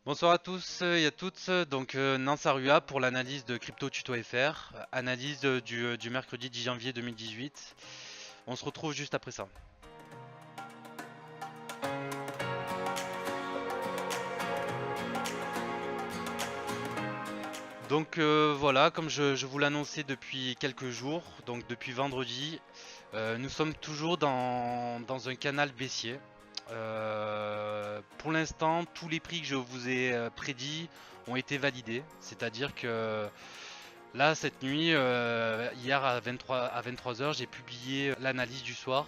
Bonsoir à tous et à toutes, donc Nansarua pour l'analyse de Crypto Tuto FR, analyse du mercredi 10 janvier 2018. On se retrouve juste après ça. Donc voilà, comme je vous l'annonçais depuis quelques jours, donc depuis vendredi, nous sommes toujours dans un canal baissier. Pour l'instant, tous les prix que je vous ai prédits ont été validés, c'est-à-dire que là, cette nuit, hier à 23h, j'ai publié l'analyse du soir.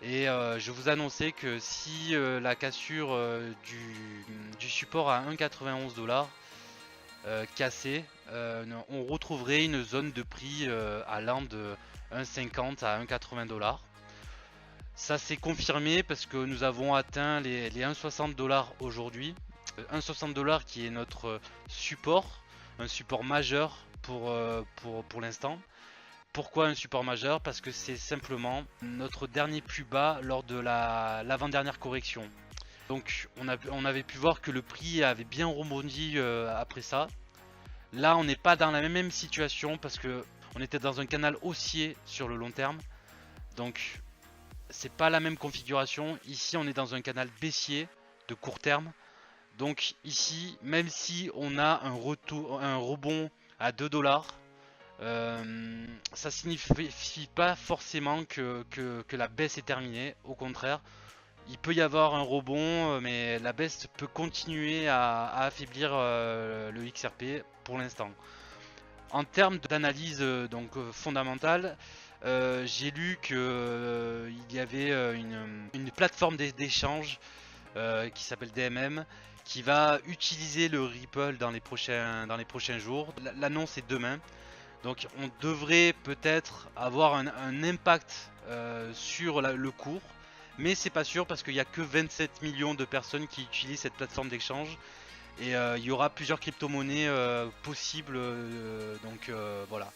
Et je vous annonçais que si la cassure du support à 1,91 $ cassée, on retrouverait une zone de prix allant de 1,50 à 1,80 $. Ça s'est confirmé parce que nous avons atteint les 1,60 $ aujourd'hui. 1,60 $ qui est notre support, un support majeur pour l'instant. Pourquoi un support majeur? Parce que c'est simplement notre dernier plus bas lors de l'avant-dernière correction. Donc on avait pu voir que le prix avait bien rebondi après ça. Là on n'est pas dans la même situation parce que on était dans un canal haussier sur le long terme. Donc c'est pas la même configuration. Ici on est dans un canal baissier de court terme. Donc ici, même si on a un rebond à 2 $, ça signifie pas forcément que la baisse est terminée. Au contraire, il peut y avoir un rebond, mais la baisse peut continuer à affaiblir le XRP pour l'instant. En termes d'analyse fondamentale, j'ai lu que il y avait une plateforme d'échange qui s'appelle DMM qui va utiliser le Ripple dans les prochains jours. L'annonce est demain. Donc on devrait peut-être avoir un impact sur le cours, mais c'est pas sûr parce qu'il n'y a que 27 millions de personnes qui utilisent cette plateforme d'échange et il y aura plusieurs crypto-monnaies possibles. Voilà.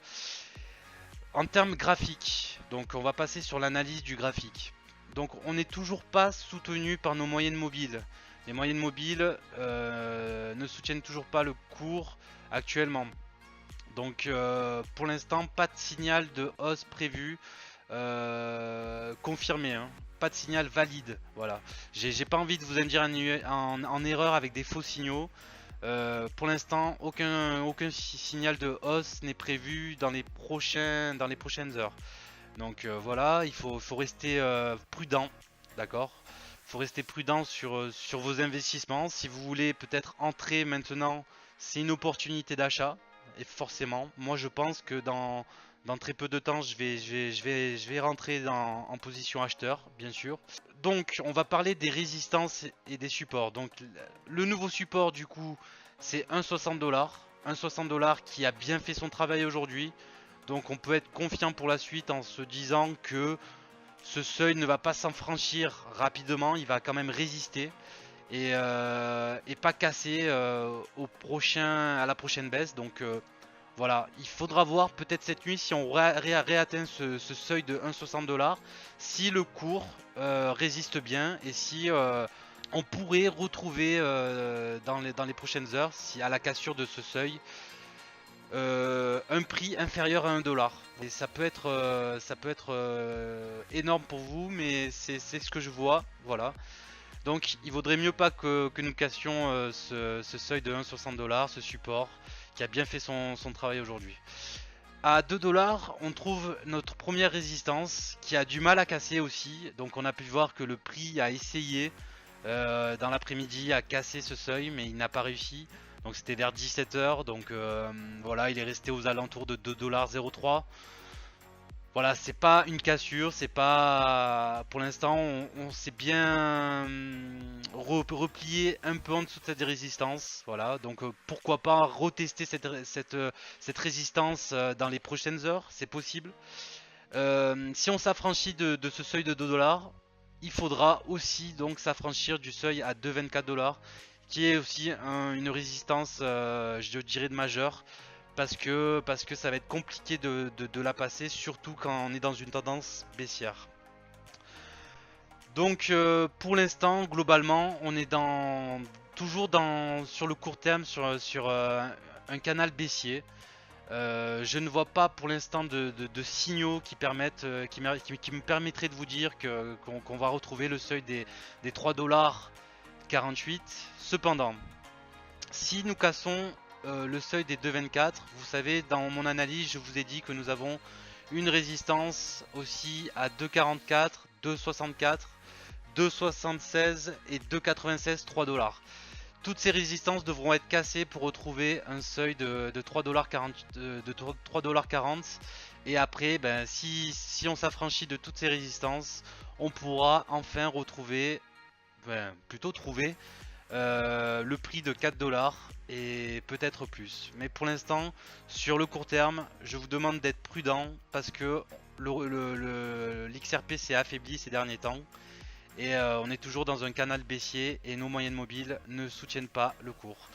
En termes graphiques, donc on va passer sur l'analyse du graphique. Donc on n'est toujours pas soutenu par nos moyennes mobiles. Les moyennes mobiles ne soutiennent toujours pas le cours actuellement. Donc pour l'instant, pas de signal de hausse prévu confirmé, hein. Pas de signal valide. Voilà. J'ai pas envie de vous induire en erreur avec des faux signaux. Pour l'instant, aucun signal de hausse n'est prévu dans les prochaines heures. Donc voilà, il faut rester prudent, d'accord. Il faut rester prudent sur vos investissements. Si vous voulez peut-être entrer maintenant, c'est une opportunité d'achat. Et forcément, moi je pense que dans très peu de temps, je vais rentrer en position acheteur, bien sûr. Donc, on va parler des résistances et des supports. Donc, le nouveau support, du coup, c'est 1,60 $. 1,60 $ qui a bien fait son travail aujourd'hui. Donc, on peut être confiant pour la suite en se disant que ce seuil ne va pas s'enfranchir rapidement. Il va quand même résister et pas casser à la prochaine baisse. Donc, voilà, il faudra voir peut-être cette nuit si on réatteint ce seuil de 1,60 $, si le cours résiste bien et si on pourrait retrouver dans les prochaines heures, si à la cassure de ce seuil, un prix inférieur à 1 $. Et ça peut être énorme pour vous, mais c'est ce que je vois, voilà. Donc il vaudrait mieux pas que nous cassions ce seuil de 1,60 $, ce support qui a bien fait son travail aujourd'hui. À 2 $, on trouve notre première résistance qui a du mal à casser aussi. Donc on a pu voir que le prix a essayé dans l'après-midi à casser ce seuil, mais il n'a pas réussi. Donc c'était vers 17 h. Donc voilà, il est resté aux alentours de 2,03 $. Voilà, c'est pas une cassure, c'est pas. Pour l'instant, on s'est bien replié un peu en dessous de cette résistance. Voilà, donc pourquoi pas retester cette résistance dans les prochaines heures, c'est possible. Si on s'affranchit de ce seuil de 2 $, il faudra aussi donc s'affranchir du seuil à 2,24 $, qui est aussi une résistance, je dirais, de majeure parce que ça va être compliqué de la passer, surtout quand on est dans une tendance baissière. Donc pour l'instant, globalement, on est toujours sur le court terme sur un canal baissier. Je ne vois pas pour l'instant de signaux qui permettent, qui me permettraient de vous dire qu'on va retrouver le seuil des 3,48 $. Cependant, si nous cassons le seuil des 2,24 $, vous savez, dans mon analyse, je vous ai dit que nous avons une résistance aussi à 2,44 $, 2,64 $, 2,76 et 2,96, 3 $. Toutes ces résistances devront être cassées pour retrouver un seuil de 3,40 $. Et après, ben, si on s'affranchit de toutes ces résistances, on pourra enfin retrouver, plutôt trouver le prix de 4 $ et peut-être plus. Mais pour l'instant, sur le court terme, je vous demande d'être prudent parce que l'XRP s'est affaibli ces derniers temps. Et on est toujours dans un canal baissier et nos moyennes mobiles ne soutiennent pas le cours.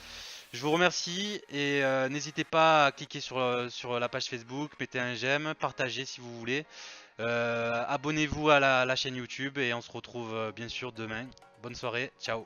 Je vous remercie et n'hésitez pas à cliquer sur la page Facebook, mettez un j'aime, partagez si vous voulez. Abonnez-vous à la chaîne YouTube et on se retrouve bien sûr demain. Bonne soirée, ciao.